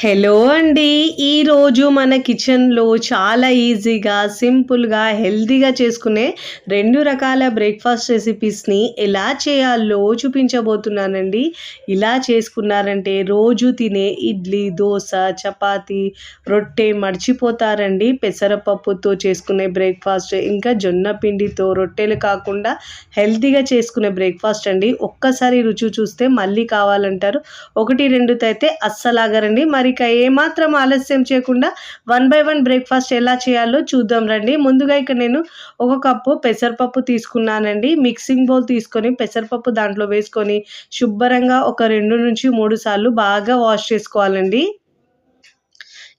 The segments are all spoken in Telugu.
హలో అండి. ఈరోజు మన కిచెన్‌లో చాలా ఈజీగా, సింపుల్‌గా, హెల్తీగా చేసుకునే 2 రకాల బ్రేక్‌ఫాస్ట్ రెసిపీస్‌ని ఎలా చేయాలో చూపించబోతున్నానండి. ఇలా చేసుకున్నారంటే రోజు తినే ఇడ్లీ, దోస, చపాతీ, రొట్టె మర్చిపోతారండి. పెసరపప్పుతో చేసుకునే బ్రేక్‌ఫాస్ట్, ఇంకా జొన్న పిండితో రొట్టెలు కాకుండా హెల్తీగా చేసుకునే బ్రేక్‌ఫాస్ట్ అండి. ఒక్కసారి రుచి చూస్తే మళ్ళీ కావాలంటారు. 1, 2 అయితే అస్సలాగరండి. మరిక ఏమాత్రం ఆలస్యం చేయకుండా 1 బై 1 బ్రేక్‌ఫాస్ట్ ఎలా చేయాలో చూద్దాం రండి. ముందుగా ఇక్కడ నేను ఒక కప్పు పెసరపప్పు తీసుకున్నానండి. మిక్సింగ్ బౌల్ తీసుకొని పెసరపప్పు దాంట్లో వేసుకొని శుభ్రంగా ఒక 2-3 సార్లు బాగా వాష్ చేసుకోవాలండి.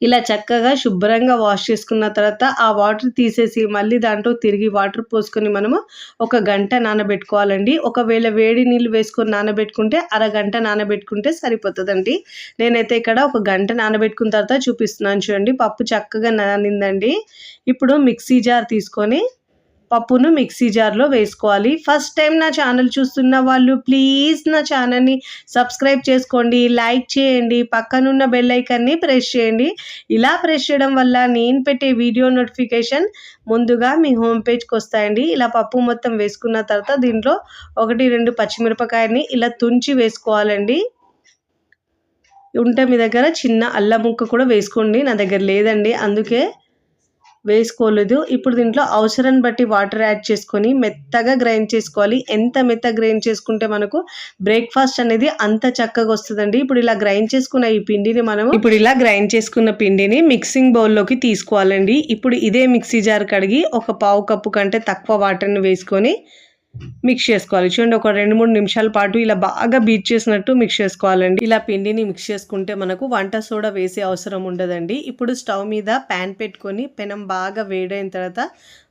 ఇలా చక్కగా శుభ్రంగా వాష్ చేసుకున్న తర్వాత ఆ వాటర్ తీసేసి మళ్ళీ దాంట్లో తిరిగి వాటర్ పోసుకొని మనము ఒక గంట నానబెట్టుకోవాలండి. ఒకవేళ వేడి నీళ్ళు వేసుకొని నానబెట్టుకుంటే అరగంట నానబెట్టుకుంటే సరిపోతుందండి. నేనైతే ఇక్కడ ఒక గంట నానబెట్టుకున్న తర్వాత చూపిస్తున్నాను చూడండి. పప్పు చక్కగా నానిందండి. ఇప్పుడు మిక్సీ జార్ తీసుకొని పప్పును మిక్సీ జార్‌లో వేసుకోవాలి. ఫస్ట్ టైం నా ఛానల్ చూస్తున్న వాళ్ళు ప్లీజ్ నా ఛానల్‌ని సబ్స్క్రైబ్ చేసుకోండి, లైక్ చేయండి, పక్కనున్న బెల్ ఐకాన్‌ని ప్రెస్ చేయండి. ఇలా ప్రెస్ చేయడం వల్ల నేను పెట్టే వీడియో నోటిఫికేషన్ ముందుగా మీ హోమ్ పేజ్‌కొస్తాయండి. ఇలా పప్పు మొత్తం వేసుకున్న తర్వాత దీంట్లో 1, 2 పచ్చిమిరపకాయలని ఇలా తుంచి వేసుకోవాలండి. ఉంటే మీ దగ్గర చిన్న అల్లం ముక్క కూడా వేసుకోండి. నా దగ్గర లేదండి, అందుకే వేసుకోలేదు. ఇప్పుడు దీంట్లో అవసరాన్ని బట్టి వాటర్ యాడ్ చేసుకొని మెత్తగా గ్రైండ్ చేసుకోవాలి. ఎంత మెత్తగా గ్రైండ్ చేసుకుంటే మనకు బ్రేక్‌ఫాస్ట్ అనేది అంత చక్కగొస్తదండి. ఇప్పుడు ఇలా గ్రైండ్ చేసుకున్న ఇలా గ్రైండ్ చేసుకున్న పిండిని మిక్సింగ్ బౌల్‌లోకి తీసుకోవాలండి. ఇప్పుడు ఇదే మిక్సీ జార్ కడిగి ఒక పావు కప్పు కంటే తక్కువ వాటర్‌ని వేసుకొని మిక్స్ చేసుకోవాలి. చూడండి, ఒక 2, 3 నిమిషాల పాటు ఇలా బాగా బీట్ చేసినట్టు మిక్స్ చేసుకోవాలండి. ఇలా పిండిని మిక్స్ చేసుకుంటే మనకు వంట సోడా వేసే అవసరం ఉండదండి. ఇప్పుడు స్టవ్ మీద ప్యాన్ పెట్టుకొని పెనం బాగా వేడైన తర్వాత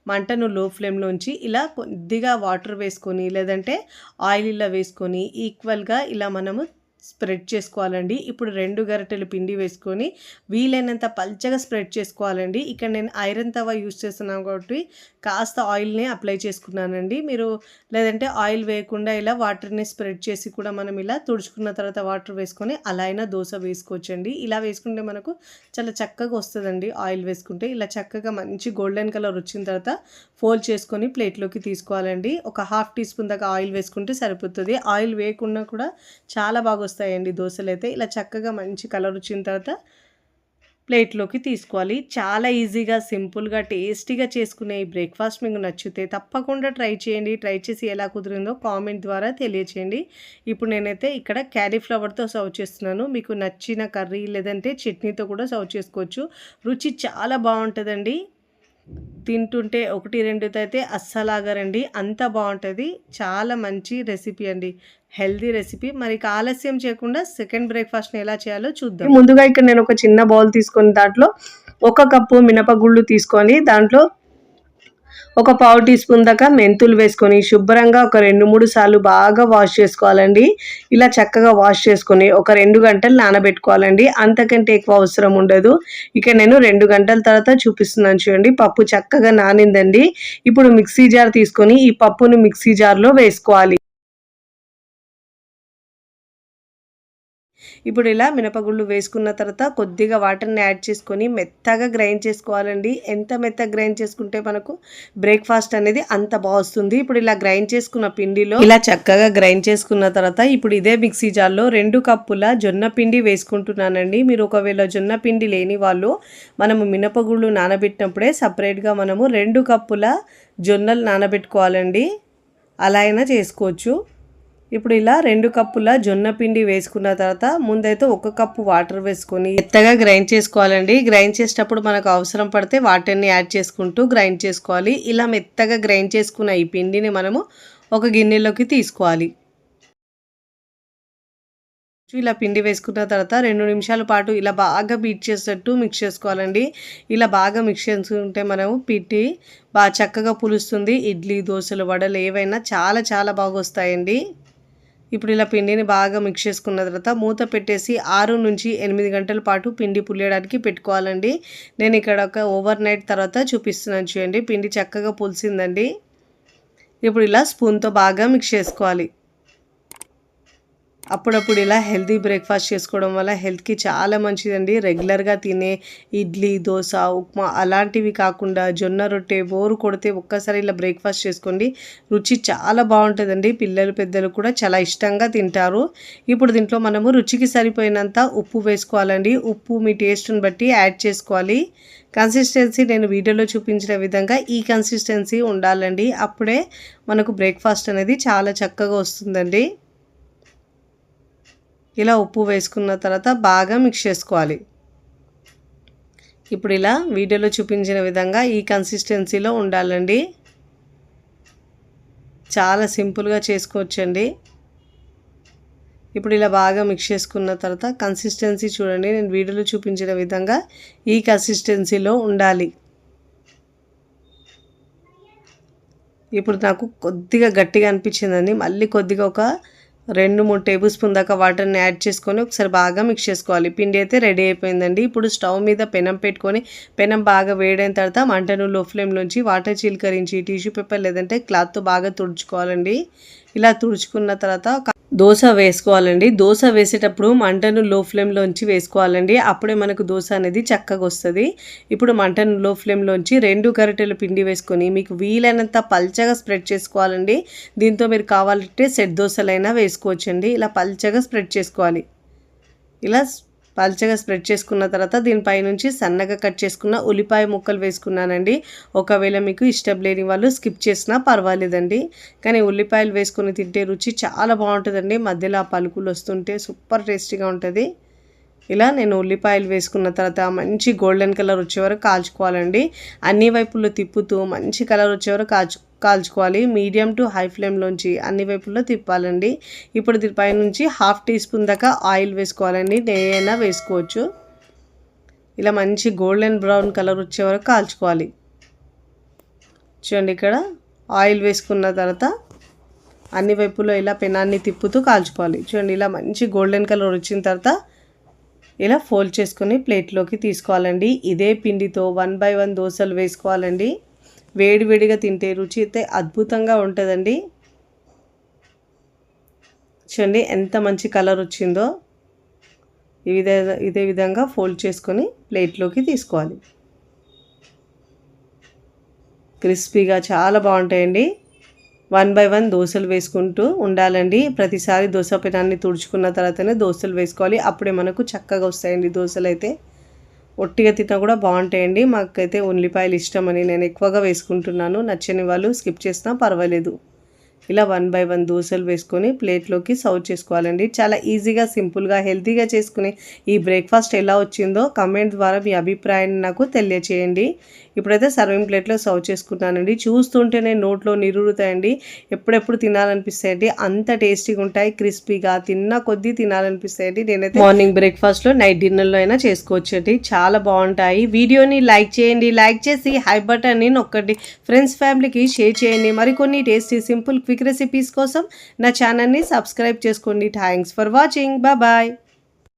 మంటను లో ఫ్లేమ్‌లో ఉంచి ఇలా కొద్దిగా వాటర్ వేసుకొని లేదంటే ఆయిల్ ఇలా వేసుకొని ఈక్వల్‌గా ఇలా మనము స్ప్రెడ్ చేసుకోవాలండి. ఇప్పుడు 2 గరిటెలు పిండి వేసుకొని వీలైనంత పల్చగా స్ప్రెడ్ చేసుకోవాలండి. ఇక్కడ నేను ఐరన్ తవా యూజ్ చేస్తున్నాను కాబట్టి కాస్త ఆయిల్‌ని అప్లై చేసుకున్నానండి. మీరు లేదంటే ఆయిల్ వేయకుండా ఇలా వాటర్‌ని స్ప్రెడ్ చేసి కూడా మనం ఇలా తుడుచుకున్న తర్వాత వాటర్ వేసుకొని అలా అయినా దోస వేసుకోవచ్చండి. ఇలా వేసుకుంటే మనకు చాలా చక్కగా వస్తుందండి. ఆయిల్ వేసుకుంటే ఇలా చక్కగా మంచి గోల్డెన్ కలర్ వచ్చిన తర్వాత ఫోల్డ్ చేసుకొని ప్లేట్లోకి తీసుకోవాలండి. ఒక హాఫ్ టీ స్పూన్ దాకా ఆయిల్ వేసుకుంటే సరిపోతుంది. ఆయిల్ వేయకుండా కూడా చాలా బాగా వస్తాయండి దోశలైతే. ఇలా చక్కగా మంచి కలర్ వచ్చిన తర్వాత ప్లేట్లోకి తీసుకోవాలి. చాలా ఈజీగా, సింపుల్గా, టేస్టీగా చేసుకునే ఈ బ్రేక్‌ఫాస్ట్ మీకు నచ్చితే తప్పకుండా ట్రై చేయండి. ట్రై చేసి ఎలా కుదిరిందో కామెంట్ ద్వారా తెలియచేయండి. ఇప్పుడు నేనైతే ఇక్కడ క్యాలీఫ్లవర్‌తో సర్వ్ చేస్తున్నాను. మీకు నచ్చిన కర్రీ లేదంటే చట్నీతో కూడా సర్వ్ చేసుకోవచ్చు. రుచి చాలా బాగుంటుందండి. తింటుంటే 1, 2 అయితే అస్సలాగరండి. అంత బాగుంటుంది. చాలా మంచి రెసిపీ అండి. Healthy recipe. మరి ఆలస్యం చేయకుండా సెకండ్ బ్రేక్‌ఫాస్ట్‌ని ఎలా చేయాలో చూద్దాం. ముందుగా ఇక్కడ నేను ఒక చిన్న బౌల్ తీసుకొని దాంట్లో 1 కప్పు మినపగుళ్ళు తీసుకొని దాంట్లో ఒక పావు టీ స్పూన్ దాకా మెంతులు వేసుకొని శుభ్రంగా ఒక 2, 3 సార్లు బాగా వాష్ చేసుకోవాలండి. ఇలా చక్కగా వాష్ చేసుకొని ఒక 2 గంటలు నానబెట్టుకోవాలండి. అంతకంటే ఎక్కువ అవసరం ఉండదు. ఇక నేను 2 గంటల తర్వాత చూపిస్తున్నాను చూడండి. పప్పు చక్కగా నానిందండి. ఇప్పుడు మిక్సీ జార్ తీసుకొని ఈ పప్పును మిక్సీ జార్‌లో వేసుకోవాలి. ఇప్పుడు ఇలా మినపగుళ్ళు వేసుకున్న తర్వాత కొద్దిగా వాటర్‌ని యాడ్ చేసుకొని మెత్తగా గ్రైండ్ చేసుకోవాలండి. ఎంత మెత్తగా గ్రైండ్ చేసుకుంటే మనకు బ్రేక్‌ఫాస్ట్ అనేది అంత వస్తుంది. ఇప్పుడు ఇలా గ్రైండ్ చేసుకున్న పిండిలో ఇలా చక్కగా గ్రైండ్ చేసుకున్న తర్వాత ఇప్పుడు ఇదే మిక్సీ జార్‌లో 2 కప్పుల జొన్న పిండి వేసుకుంటున్నానండి. మీరు ఒకవేళ జొన్న పిండి లేని వాళ్ళు మనము మినపగుళ్ళు నానబెట్టినప్పుడే సెపరేట్‌గా మనము 2 కప్పుల జొన్నలు నానబెట్టుకోవాలండి. అలా అయినా చేసుకోవచ్చు. ఇప్పుడు ఇలా 2 కప్పుల జొన్న పిండి వేసుకున్న తర్వాత ముందైతే 1 కప్పు వాటర్ వేసుకొని మెత్తగా గ్రైండ్ చేసుకోవాలండి. గ్రైండ్ చేసేటప్పుడు మనకు అవసరం పడితే వాటర్‌ని యాడ్ చేసుకుంటూ గ్రైండ్ చేసుకోవాలి. ఇలా మెత్తగా గ్రైండ్ చేసుకున్న ఈ పిండిని మనము ఒక గిన్నెలోకి తీసుకోవాలి. ఇలా పిండి వేసుకున్న తర్వాత 2 నిమిషాల పాటు ఇలా బాగా బీట్ చేసేటట్టు మిక్స్ చేసుకోవాలండి. ఇలా బాగా మిక్స్ చేసుకుంటే మనము పిండి బాగా చక్కగా పులుస్తుంది. ఇడ్లీ, దోసలు, వడలు ఏవైనా చాలా చాలా బాగా వస్తాయండి. ఇప్పుడు ఇలా పిండిని బాగా మిక్స్ చేసుకున్న తర్వాత మూత పెట్టేసి 6 నుంచి 8 గంటల పాటు పిండి పులియడానికి పెట్టుకోవాలండి. నేను ఇక్కడ ఒక ఓవర్ నైట్ తర్వాత చూపిస్తున్నాను చూడండి. పిండి చక్కగా పులిసిందండి. ఇప్పుడు ఇలా స్పూన్‌తో బాగా మిక్స్ చేసుకోవాలి. అప్పుడప్పుడు ఇలా హెల్తీ బ్రేక్ఫాస్ట్ చేసుకోవడం వల్ల హెల్త్కి చాలా మంచిదండి. రెగ్యులర్గా తినే ఇడ్లీ, దోశ, ఉప్మా అలాంటివి కాకుండా జొన్న రొట్టె బోరు కొడితే ఒక్కసారి ఇలా బ్రేక్ఫాస్ట్ చేసుకోండి. రుచి చాలా బాగుంటుందండి. పిల్లలు పెద్దలు కూడా చాలా ఇష్టంగా తింటారు. ఇప్పుడు దీంట్లో మనము రుచికి సరిపోయినంత ఉప్పు వేసుకోవాలండి. ఉప్పు మీ టేస్ట్ని బట్టి యాడ్ చేసుకోవాలి. కన్సిస్టెన్సీ నేను వీడియోలో చూపించిన విధంగా ఈ కన్సిస్టెన్సీ ఉండాలండి. అప్పుడే మనకు బ్రేక్ఫాస్ట్ అనేది చాలా చక్కగా వస్తుందండి. ఇలా ఉప్పు వేసుకున్న తర్వాత బాగా మిక్స్ చేసుకోవాలి. ఇప్పుడు ఇలా వీడియోలో చూపించిన విధంగా ఈ కన్సిస్టెన్సీలో ఉండాలండి. చాలా సింపుల్గా చేసుకోవచ్చండి. ఇప్పుడు ఇలా బాగా మిక్స్ చేసుకున్న తర్వాత కన్సిస్టెన్సీ చూడండి, నేను వీడియోలో చూపించిన విధంగా ఈ కన్సిస్టెన్సీలో ఉండాలి. ఇప్పుడు నాకు కొద్దిగా గట్టిగా అనిపించిందండి. మళ్ళీ కొద్దిగా ఒక 2-3 టేబుల్ స్పూన్ దాకా వాటర్ని యాడ్ చేసుకొని ఒకసారి బాగా మిక్స్ చేసుకోవాలి. పిండి అయితే రెడీ అయిపోయిందండి. ఇప్పుడు స్టవ్ మీద పెనం పెట్టుకొని పెనం బాగా వేడైన తర్వాత మంటను లో ఫ్లేమ్లోంచి వాటర్ చిలకరించి టిష్యూ పేపర్ లేదంటే క్లాత్తో బాగా తుడుచుకోవాలండి. ఇలా తుడుచుకున్న తర్వాత దోశ వేసుకోవాలండి. దోశ వేసేటప్పుడు మంటను లో ఫ్లేమ్లోంచి వేసుకోవాలండి. అప్పుడే మనకు దోశ అనేది చక్కగా వస్తుంది. ఇప్పుడు మంటను లో ఫ్లేమ్లోంచి 2 గరిటెల పిండి వేసుకొని మీకు వీలైనంత పల్చగా స్ప్రెడ్ చేసుకోవాలండి. దీంతో మీరు కావాలంటే సెట్ దోశలైనా వేసుకోవచ్చండి. ఇలా పల్చగా స్ప్రెడ్ చేసుకోవాలి. ఇలా పల్చగా స్ప్రెడ్ చేసుకున్న తర్వాత దీనిపై నుంచి సన్నగా కట్ చేసుకున్న ఉల్లిపాయ ముక్కలు వేసుకున్నానండి. ఒకవేళ మీకు ఇష్టం లేని వాళ్ళు స్కిప్ చేసినా పర్వాలేదండి. కానీ ఉల్లిపాయలు వేసుకొని తింటే రుచి చాలా బాగుంటుందండి. మధ్యలో ఆ పలుకులు వస్తుంటే సూపర్ టేస్టీగా ఉంటుంది. ఇలా నేను ఉల్లిపాయలు వేసుకున్న తర్వాత మంచి గోల్డెన్ కలర్ వచ్చే వరకు కాల్చుకోవాలండి. అన్ని వైపుల్లో తిప్పుతూ మంచి కలర్ వచ్చే వరకు కాల్చుకోవాలి. మీడియం టు హై ఫ్లేమ్లోంచి అన్ని వైపుల్లో తిప్పాలండి. ఇప్పుడు దీనిపై నుంచి 1/2 టీ స్పూన్ దాకా ఆయిల్ వేసుకోవాలండి. నెయ్యైనా వేసుకోవచ్చు. ఇలా మంచి గోల్డెన్ బ్రౌన్ కలర్ వచ్చే వరకు కాల్చుకోవాలి. చూడండి, ఇక్కడ ఆయిల్ వేసుకున్న తర్వాత అన్ని వైపుల్లో ఇలా పెనాన్ని తిప్పుతూ కాల్చుకోవాలి. చూడండి, ఇలా మంచి గోల్డెన్ కలర్ వచ్చిన తర్వాత ఇలా ఫోల్డ్ చేసుకొని ప్లేట్లోకి తీసుకోవాలండి. ఇదే పిండితో 1 by 1 దోశలు వేసుకోవాలండి. వేడివేడిగా తింటే రుచి అయితే అద్భుతంగా ఉంటుందండి. చూడండి ఎంత మంచి కలర్ వచ్చిందో. ఇదే విధంగా ఫోల్డ్ చేసుకొని ప్లేట్లోకి తీసుకోవాలి. క్రిస్పీగా చాలా బాగుంటాయండి. 1 by 1 దోశలు వేసుకుంటూ ఉండాలండి. ప్రతిసారి దోశ పెనాన్ని తుడుచుకున్న తర్వాతనే దోశలు వేసుకోవాలి. అప్పుడే మనకు చక్కగా వస్తాయండి దోశలు అయితే. ఒట్టిగా తిన్నా కూడా బాగుంటాయండి. మాకైతే ఉల్లిపాయలు ఇష్టమని నేను ఎక్కువగా వేసుకుంటున్నాను. నచ్చని వాళ్ళు స్కిప్ చేసినా పర్వాలేదు. ఇలా 1 by 1 దోశలు వేసుకొని ప్లేట్లోకి సర్వ్ చేసుకోవాలండి. చాలా ఈజీగా సింపుల్గా హెల్తీగా చేసుకునే ఈ బ్రేక్ఫాస్ట్ ఎలా వచ్చిందో కమెంట్ ద్వారా మీ అభిప్రాయాన్ని నాకు తెలియచేయండి. ఇప్పుడైతే సర్వింగ్ ప్లేట్లో సర్వ్ చేసుకున్నానండి. చూస్తుంటేనే నోట్లో నీరురుతాయండి. ఎప్పుడెప్పుడు తినాలనిపిస్తాయండి. అంత టేస్టీగా ఉంటాయి. క్రిస్పీగా తిన్న కొద్దీ తినాలనిపిస్తాయండి. నేనైతే మార్నింగ్ బ్రేక్ఫాస్ట్లో నైట్ డిన్నర్లో అయినా చేసుకోవచ్చండి. చాలా బాగుంటాయి. వీడియోని లైక్ చేయండి. లైక్ చేసి హై బటన్ని నొక్కండి. ఫ్రెండ్స్ ఫ్యామిలీకి షేర్ చేయండి. మరికొన్ని టేస్టీ సింపుల్ క్విక్ రెసిపీస్ కోసం నా ఛానల్ని సబ్స్క్రైబ్ చేసుకోండి. Thanks for watching. బాయ్.